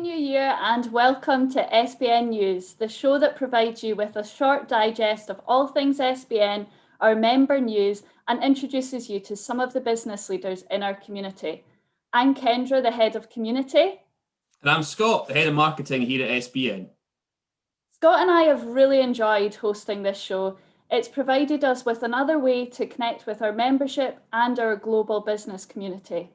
New Year and welcome to SBN News, the show that provides you with a short digest of all things SBN, our member news, and introduces you to some of the business leaders in our community. I'm Kendra, the Head of Community. And I'm Scott, the Head of Marketing here at SBN. Scott and I have really enjoyed hosting this show. It's provided us with another way to connect with our membership and our global business community.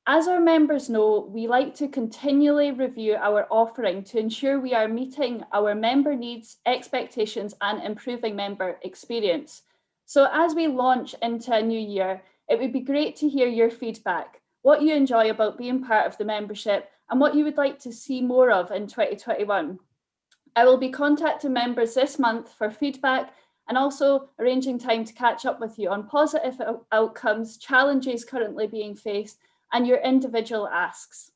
As our members know, we like to continually review our offering to ensure we are meeting our member needs, expectations, and improving member experience. So as we launch into a new year, it would be great to hear your feedback, what you enjoy about being part of the membership, and what you would like to see more of in 2021. I will be contacting members this month for feedback and also arranging time to catch up with you on positive outcomes, challenges currently being faced, and your individual asks.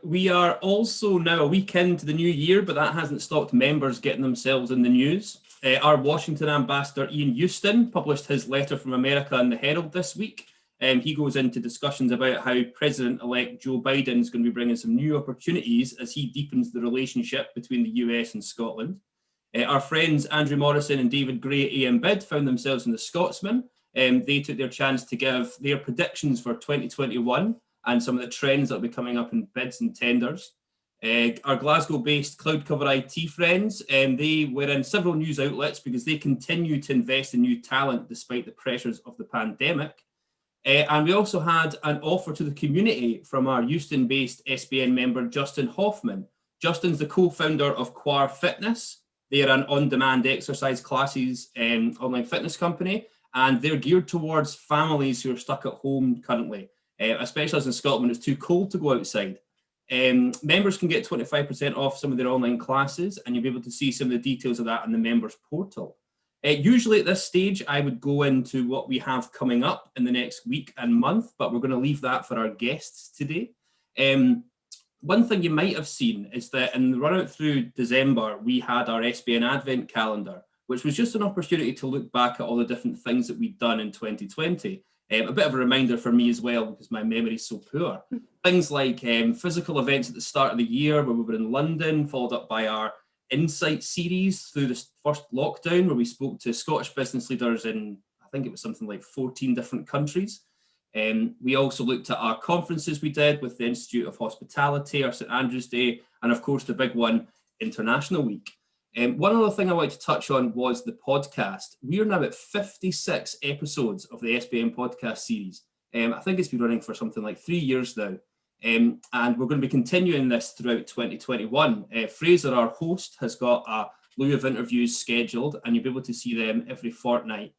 We are also now a week into the new year, but that hasn't stopped members getting themselves in the news. Our Washington ambassador, Ian Houston, published his letter from America in the Herald this week. He goes into discussions about how President-elect Joe Biden is going to be bringing some new opportunities as he deepens the relationship between the US and Scotland. Our friends Andrew Morrison and David Gray AM Bid found themselves in the Scotsman. They took their chance to give their predictions for 2021 and some of the trends that will be coming up in bids and tenders. Our Glasgow-based cloud cover IT friends, they were in several news outlets because they continue to invest in new talent despite the pressures of the pandemic. And we also had an offer to the community from our Houston-based SBN member, Justin Hoffman. Justin's the co-founder of Quar Fitness. They are an on-demand exercise classes online fitness company, and they're geared towards families who are stuck at home currently, especially as in Scotland, it's too cold to go outside. Members can get 25% off some of their online classes, and you'll be able to see some of the details of that on the members portal. Usually at this stage, I would go into what we have coming up in the next week and month, but we're going to leave that for our guests today. One thing you might have seen is that in the run out through December, we had our SBN Advent calendar, which was just an opportunity to look back at all the different things that we'd done in 2020. A bit of a reminder for me as well, because my memory is so poor. Things like physical events at the start of the year, where we were in London, followed up by our Insight series through the first lockdown, where we spoke to Scottish business leaders in, I think it was something like 14 different countries. We also looked at our conferences we did with the Institute of Hospitality, our St Andrew's Day, and of course the big one, International Week. One other thing I wanted to touch on was the podcast. We are now at 56 episodes of the SBN podcast series. I think it's been running for something like 3 years now. And we're going to be continuing this throughout 2021. Fraser, our host, has got a slew of interviews scheduled, and you'll be able to see them every fortnight.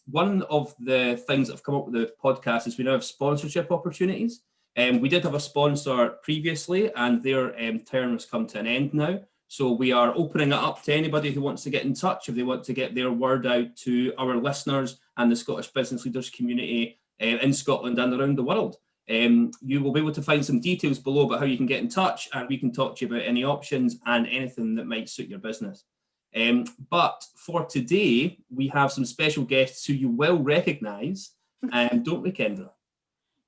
One of the things that have come up with the podcast is we now have sponsorship opportunities. We did have a sponsor previously, and their term has come to an end now. So we are opening it up to anybody who wants to get in touch if they want to get their word out to our listeners and the Scottish business leaders community in Scotland and around the world. You will be able to find some details below about how you can get in touch, and we can talk to you about any options and anything that might suit your business. But for today, we have some special guests who you will recognise, don't we, Kendra?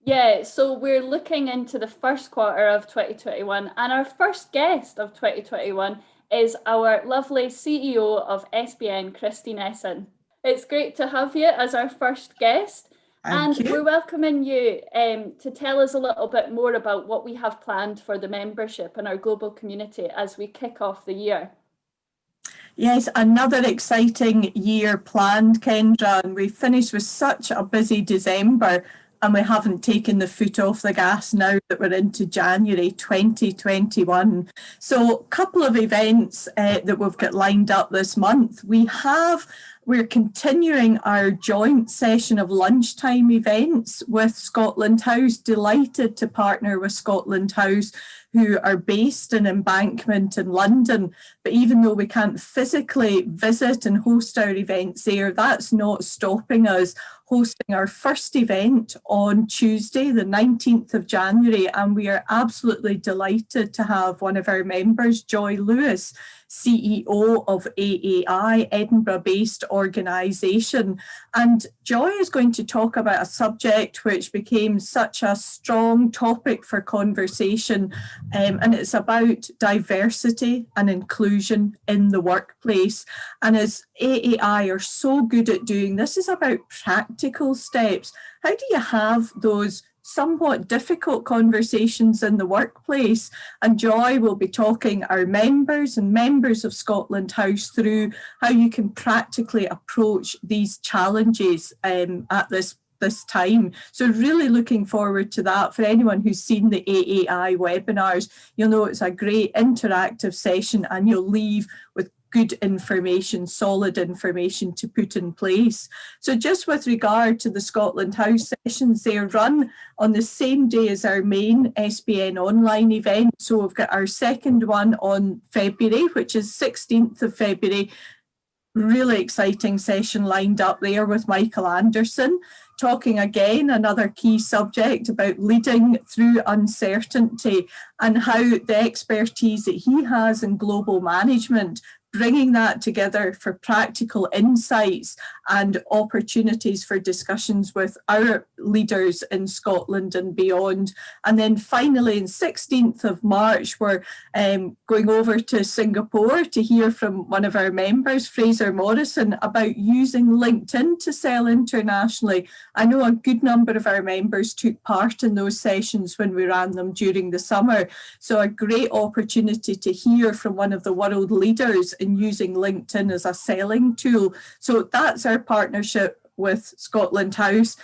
Yeah, so we're looking into the first quarter of 2021, and our first guest of 2021 is our lovely CEO of SBN, Christine Essen. It's great to have you as our first guest. Thank you. We're welcoming you to tell us a little bit more about what we have planned for the membership and our global community as we kick off the year. Yes, another exciting year planned, Kendra, and we finished with such a busy December, and we haven't taken the foot off the gas now that we're into January 2021. So a couple of events that we've got lined up this month. We're continuing our joint session of lunchtime events with Scotland House. Delighted to partner with Scotland House, who are based in Embankment in London. But even though we can't physically visit and host our events there, that's not stopping us hosting our first event on Tuesday, the 19th of January, and we are absolutely delighted to have one of our members, Joy Lewis, CEO of AAI, Edinburgh-based organisation. And Joy is going to talk about a subject which became such a strong topic for conversation, and it's about diversity and inclusion in the workplace. And as AAI are so good at doing, this is about practical steps. How do you have those somewhat difficult conversations in the workplace? And Joy will be talking our members and members of Scotland House through how you can practically approach these challenges at this time. So really looking forward to that. For anyone who's seen the AAI webinars, you'll know it's a great interactive session and you'll leave with good information, solid information to put in place. So just with regard to the Scotland House sessions, they are run on the same day as our main SBN online event. So we've got our second one on February, which is 16th of February. Really exciting session lined up there with Michael Anderson, talking again, another key subject about leading through uncertainty and how the expertise that he has in global management, bringing that together for practical insights and opportunities for discussions with our leaders in Scotland and beyond. And then finally, on 16th of March, we're going over to Singapore to hear from one of our members, Fraser Morrison, about using LinkedIn to sell internationally. I know a good number of our members took part in those sessions when we ran them during the summer. So a great opportunity to hear from one of the world leaders in using LinkedIn as a selling tool. So that's our partnership with Scotland House,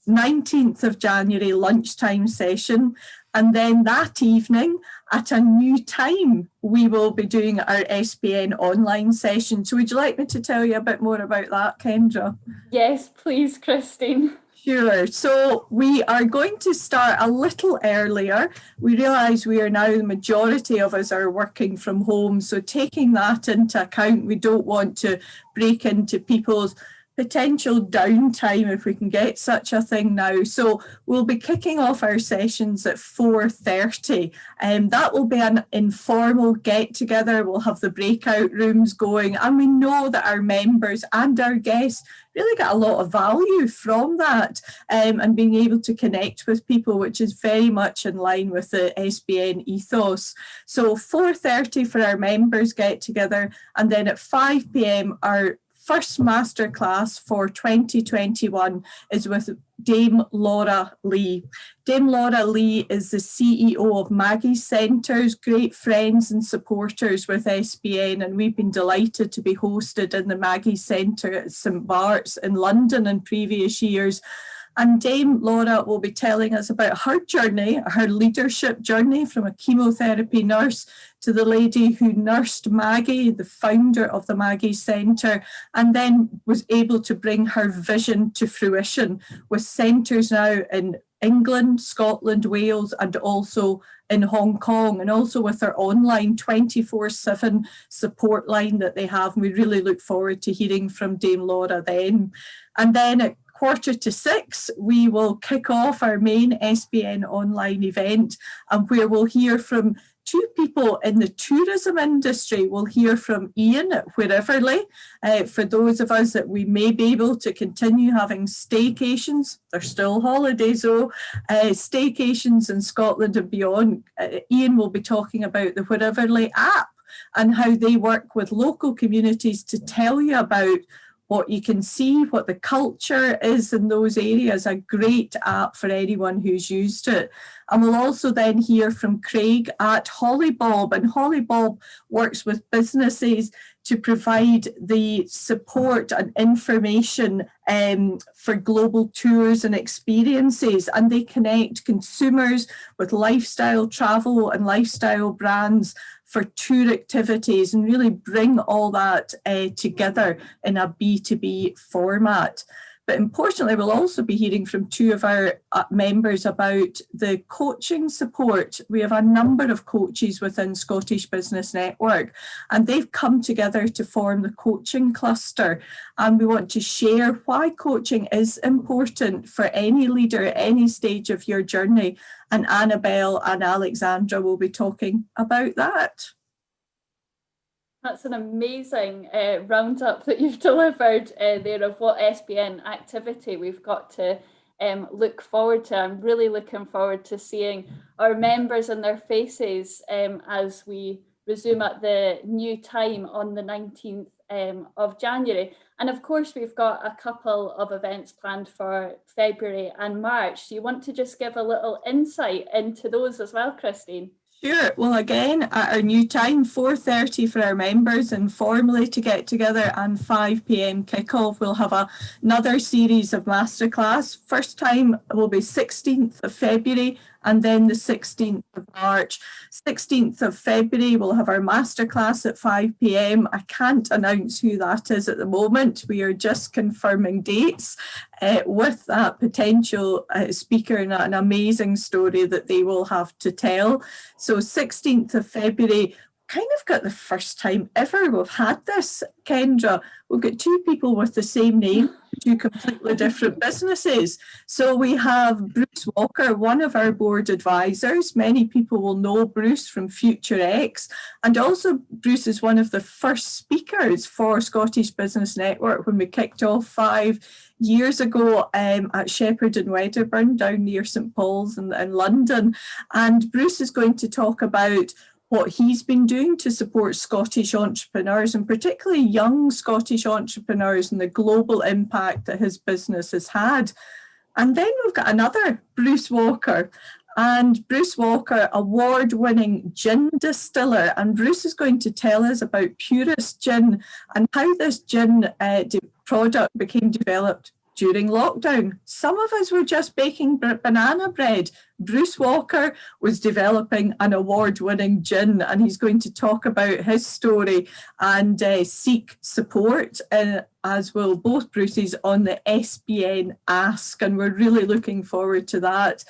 19th of January lunchtime session. And then that evening at a new time, we will be doing our SBN online session. So would you like me to tell you a bit more about that, Kendra? Yes, please, Christine. Sure. So we are going to start a little earlier. We realise we are now, the majority of us are working from home. So taking that into account, we don't want to break into people's potential downtime, if we can get such a thing now. So we'll be kicking off our sessions at 4:30, and that will be an informal get together. We'll have the breakout rooms going, and we know that our members and our guests really get a lot of value from that, and being able to connect with people, which is very much in line with the SBN ethos. So 4:30 for our members get together, and then at 5 p.m. our first masterclass for 2021 is with Dame Laura Lee. Dame Laura Lee is the CEO of Maggie's Centres, great friends and supporters with SBN, and we've been delighted to be hosted in the Maggie's Centre at St Bart's in London in previous years. And Dame Laura will be telling us about her journey, her leadership journey from a chemotherapy nurse to the lady who nursed Maggie, the founder of the Maggie Centre, and then was able to bring her vision to fruition with centres now in England, Scotland, Wales, and also in Hong Kong, and also with their online 24/7 support line that they have. And we really look forward to hearing from Dame Laura then. And then at 5:45, we will kick off our main SBN online event, and where we'll hear from two people in the tourism industry. We'll hear from Ian at Whereverly. For those of us that we may be able to continue having staycations, they're still holidays though, staycations in Scotland and beyond, Ian will be talking about the Whereverly app and how they work with local communities to tell you about what you can see, what the culture is in those areas. A great app for anyone who's used it. And we'll also then hear from Craig at Hollybob, and Hollybob works with businesses to provide the support and information for global tours and experiences, and they connect consumers with lifestyle travel and lifestyle brands for tour activities and really bring all that together in a B2B format. But importantly, we'll also be hearing from two of our members about the coaching support. We have a number of coaches within Scottish Business Network, and they've come together to form the coaching cluster. And we want to share why coaching is important for any leader at any stage of your journey. And Annabelle and Alexandra will be talking about that. That's an amazing roundup that you've delivered there of what SBN activity we've got to look forward to. I'm really looking forward to seeing our members and their faces as we resume at the new time on the 19th of January. And of course, we've got a couple of events planned for February and March. Do you want to just give a little insight into those as well, Christine? Sure. Well, again, at our new time, 4:30 for our members informally to get together, and 5 p.m. kickoff. We'll have another series of masterclass. First time will be 16th of February and then the 16th of March. 16th of February, we'll have our masterclass at 5 p.m. I can't announce who that is at the moment. We are just confirming dates with that potential speaker and an amazing story that they will have to tell. So 16th of February, kind of got the first time ever we've had this, Kendra. We've got two people with the same name, two completely different businesses. So we have Bruce Walker, one of our board advisors. Many people will know Bruce from Future X. And also Bruce is one of the first speakers for Scottish Business Network when we kicked off 5 years ago at Shepherd and Wedderburn down near St Paul's in London. And Bruce is going to talk about what he's been doing to support Scottish entrepreneurs, and particularly young Scottish entrepreneurs, and the global impact that his business has had. And then we've got another Bruce Walker, and Bruce Walker, award-winning gin distiller. And Bruce is going to tell us about Purist Gin and how this gin product became developed during lockdown. Some of us were just baking banana bread. Bruce Walker was developing an award-winning gin, and he's going to talk about his story and seek support, as will both Bruces, on the SBN Ask, and we're really looking forward to that.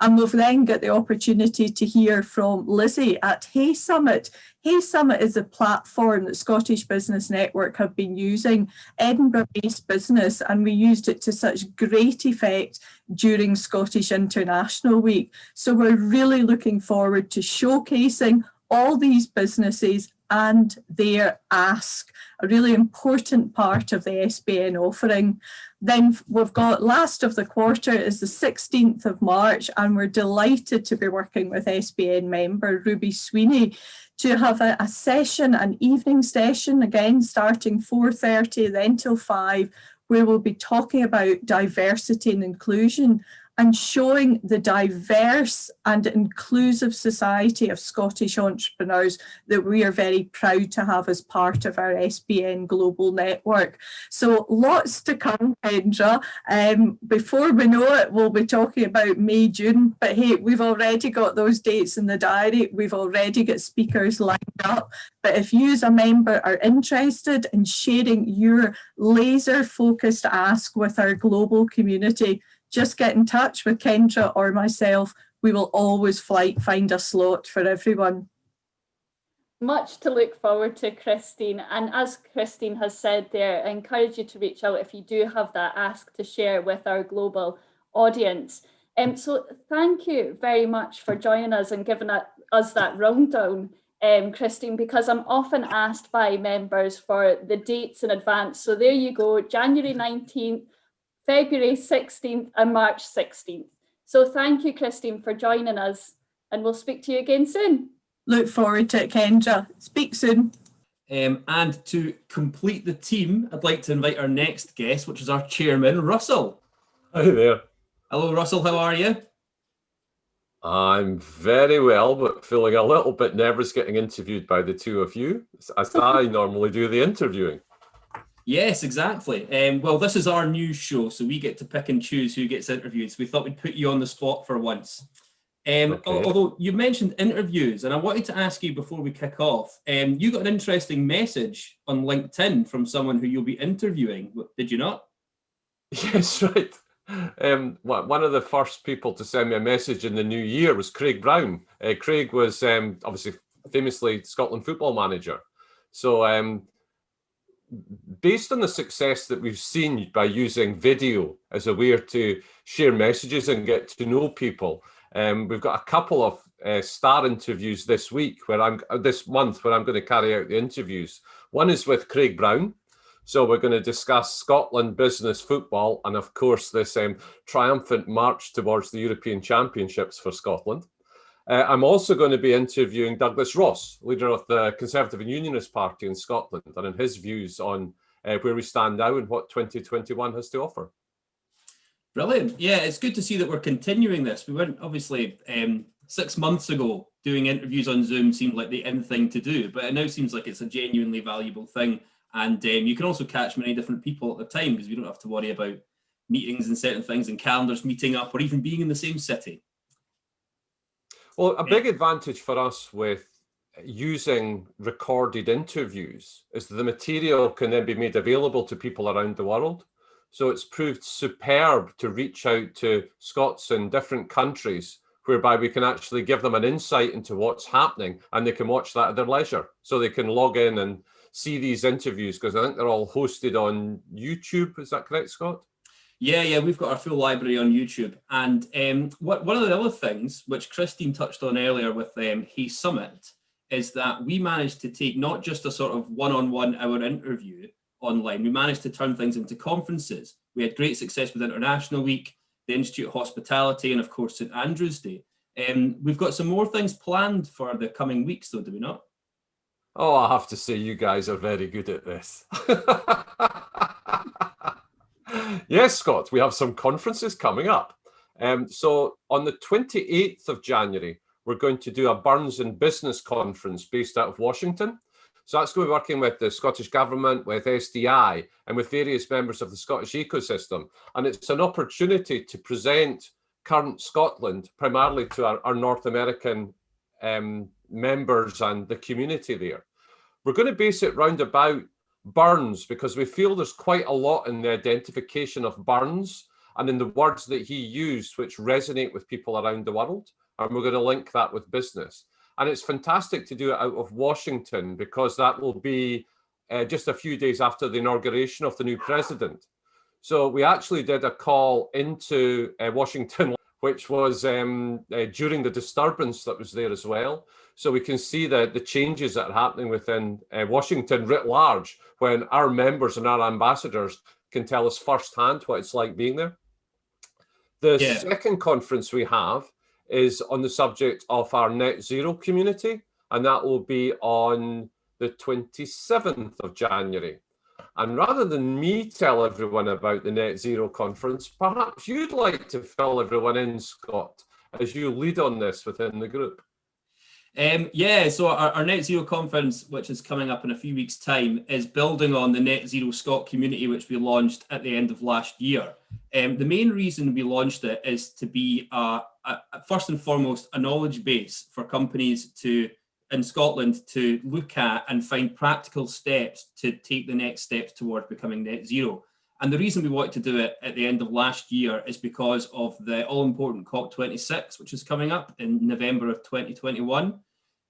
And we've then got the opportunity to hear from Lizzie at Hay Summit. Hay Summit is a platform that Scottish Business Network have been using, Edinburgh-based business, and we used it to such great effect during Scottish International Week. So we're really looking forward to showcasing all these businesses and their ask, a really important part of the SBN offering. Then we've got last of the quarter is the 16th of March, and we're delighted to be working with SBN member Ruby Sweeney to have a session, an evening session, again starting 4:30 then till 5, where we'll be talking about diversity and inclusion and showing the diverse and inclusive society of Scottish entrepreneurs that we are very proud to have as part of our SBN Global Network. So lots to come, Kendra. Before we know it, we'll be talking about May, June, but hey, we've already got those dates in the diary. We've already got speakers lined up. But if you as a member are interested in sharing your laser-focused ask with our global community, just get in touch with Kendra or myself. We will always find a slot for everyone. Much to look forward to, Christine. And as Christine has said there, I encourage you to reach out if you do have that ask to share with our global audience. So thank you very much for joining us and giving us that rundown, Christine, because I'm often asked by members for the dates in advance. So there you go, January 19th, February 16th and March 16th. So thank you, Christine, for joining us, and we'll speak to you again soon. Look forward to it, Kendra. Speak soon. And to complete the team, I'd like to invite our next guest, which is our chairman, Russell. Hi there. Hello, Russell. How are you? I'm very well, but feeling a little bit nervous getting interviewed by the two of you, as I normally do the interviewing. Yes, exactly. Well, this is our news show, so we get to pick and choose who gets interviewed. So we thought we'd put you on the spot for once. Okay. Although you mentioned interviews, and I wanted to ask you before we kick off, you got an interesting message on LinkedIn from someone who you'll be interviewing, did you not? Yes, right. One of the first people to send me a message in the new year was Craig Brown. Craig was obviously famously Scotland football manager. So based on the success that we've seen by using video as a way to share messages and get to know people, we've got a couple of star interviews this month where I'm going to carry out the interviews. One is with Craig Brown. So we're going to discuss Scotland business football and, of course, this triumphant march towards the European Championships for Scotland. I'm also going to be interviewing Douglas Ross, leader of the Conservative and Unionist Party in Scotland, and on his views on where we stand now and what 2021 has to offer. Brilliant. Yeah, it's good to see that we're continuing this. We weren't obviously 6 months ago doing interviews on Zoom seemed like the in thing to do, but it now seems like it's a genuinely valuable thing. And you can also catch many different people at the time because we don't have to worry about meetings and certain things and calendars meeting up or even being in the same city. Well, a big advantage for us with using recorded interviews is that the material can then be made available to people around the world. So it's proved superb to reach out to Scots in different countries, whereby we can actually give them an insight into what's happening and they can watch that at their leisure. So they can log in and see these interviews because I think they're all hosted on YouTube. Is that correct, Scott? Yeah, we've got our full library on YouTube. And one of the other things, which Christine touched on earlier with Hey Summit, is that we managed to take not just a sort of one-on-one hour interview online, we managed to turn things into conferences. We had great success with International Week, the Institute of Hospitality, and of course St Andrew's Day. We've got some more things planned for the coming weeks though, do we not? Oh, I have to say, you guys are very good at this. Yes, Scott, we have some conferences coming up. So on the 28th of January, we're going to do a Burns and Business conference based out of Washington. So that's going to be working with the Scottish Government, with SDI, and with various members of the Scottish ecosystem. And it's an opportunity to present current Scotland primarily to our North American members and the community there. We're going to base it round about Burns because we feel there's quite a lot in the identification of Burns and in the words that he used, which resonate with people around the world. And we're going to link that with business. And it's fantastic to do it out of Washington because that will be just a few days after the inauguration of the new president. So we actually did a call into Washington, which was during the disturbance that was there as well. So we can see the changes that are happening within Washington writ large when our members and our ambassadors can tell us firsthand what it's like being there. The second conference we have is on the subject of our net zero community, and that will be on the 27th of January. And rather than me tell everyone about the net zero conference, perhaps you'd like to fill everyone in, Scott, as you lead on this within the group. So our Net Zero conference, which is coming up in a few weeks' time, is building on the Net Zero Scot community, which we launched at the end of last year. The main reason we launched it is to be, first and foremost, a knowledge base for companies in Scotland to look at and find practical steps to take the next steps towards becoming net zero. And the reason we wanted to do it at the end of last year is because of the all-important COP26, which is coming up in November of 2021.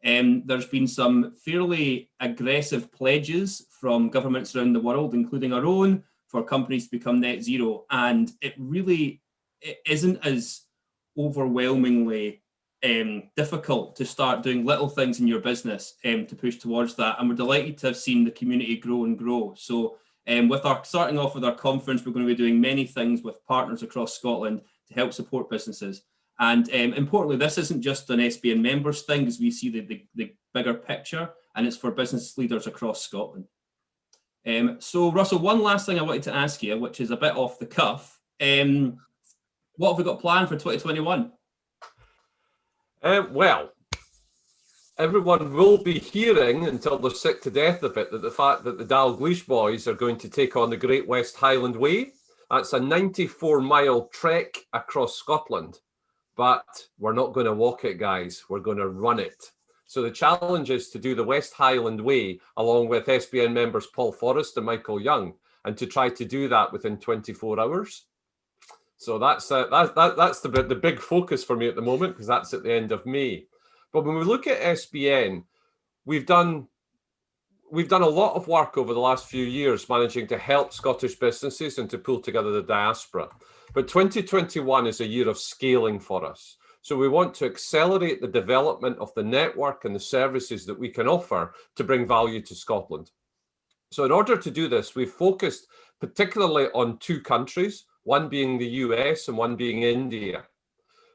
There's been some fairly aggressive pledges from governments around the world, including our own, for companies to become net zero. And it isn't as overwhelmingly difficult to start doing little things in your business to push towards that. And we're delighted to have seen the community grow and grow. So starting off with our conference, we're going to be doing many things with partners across Scotland to help support businesses. And importantly, this isn't just an SBN members thing, because we see the bigger picture, and it's for business leaders across Scotland. So Russell, one last thing I wanted to ask you, which is a bit off the cuff. What have we got planned for 2021? Well, everyone will be hearing until they're sick to death of it, that the fact that the Dalgleish boys are going to take on the Great West Highland Way. That's a 94-mile trek across Scotland, but we're not going to walk it, guys. We're going to run it. So the challenge is to do the West Highland Way along with SBN members Paul Forrest and Michael Young. and to try to do that within 24 hours. So that's the big focus for me at the moment, because that's at the end of May. But when we look at SBN, we've done a lot of work over the last few years managing to help Scottish businesses and to pull together the diaspora. But 2021 is a year of scaling for us. So we want to accelerate the development of the network and the services that we can offer to bring value to Scotland. So in order to do this, we've focused particularly on 2 countries, one being the US and one being India.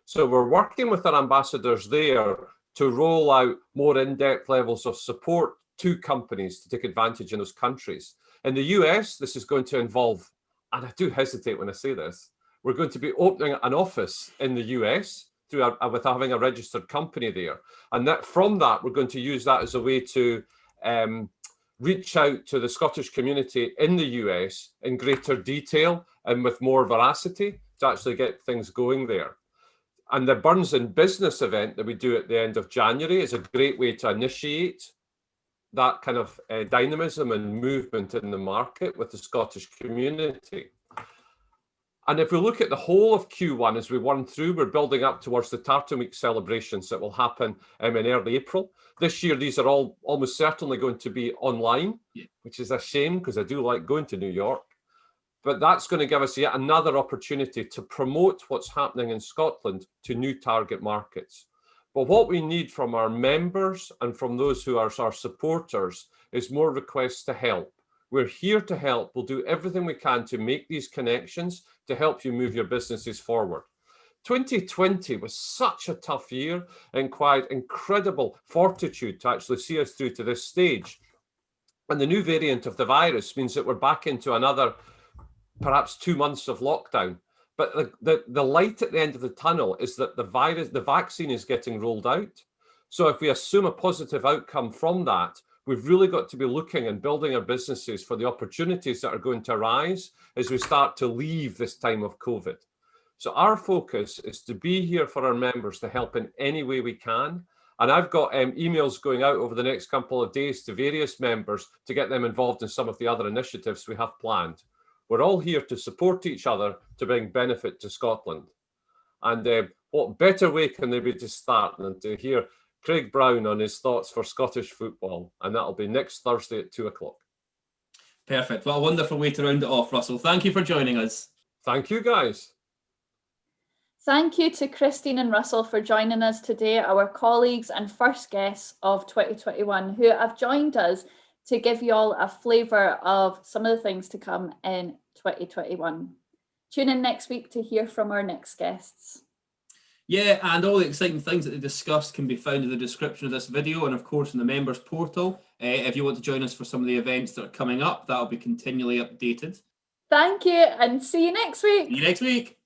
So we're working with our ambassadors there to roll out more in-depth levels of support to companies to take advantage in those countries. In the US, this is going to involve, and I do hesitate when I say this, we're going to be opening an office in the US with having a registered company there. And that from that, we're going to use that as a way to reach out to the Scottish community in the US in greater detail and with more veracity to actually get things going there. And the Burns in Business event that we do at the end of January is a great way to initiate that kind of dynamism and movement in the market with the Scottish community. And if we look at the whole of Q1 as we run through, we're building up towards the Tartan Week celebrations that will happen in early April. This year, these are all almost certainly going to be online, which is a shame because I do like going to New York. But that's going to give us yet another opportunity to promote what's happening in Scotland to new target markets. But what we need from our members and from those who are our supporters is more requests to help. We're here to help. We'll do everything we can to make these connections to help you move your businesses forward. 2020 was such a tough year and quite incredible fortitude to actually see us through to this stage. And the new variant of the virus means that we're back into another perhaps 2 months of lockdown. But the light at the end of the tunnel is that the vaccine is getting rolled out. So if we assume a positive outcome from that, we've really got to be looking and building our businesses for the opportunities that are going to arise as we start to leave this time of COVID. So our focus is to be here for our members to help in any way we can. And I've got emails going out over the next couple of days to various members to get them involved in some of the other initiatives we have planned. We're all here to support each other to bring benefit to Scotland. And what better way can there be to start than to hear Craig Brown on his thoughts for Scottish football? And that'll be next Thursday at 2 o'clock. Perfect. What a wonderful way to round it off, Russell. Thank you for joining us. Thank you, guys. Thank you to Christine and Russell for joining us today, our colleagues and first guests of 2021 who have joined us to give you all a flavour of some of the things to come in 2021. Tune in next week to hear from our next guests. Yeah, and all the exciting things that they discussed can be found in the description of this video and of course in the members portal. If you want to join us for some of the events that are coming up, that'll be continually updated. Thank you and see you next week. See you next week.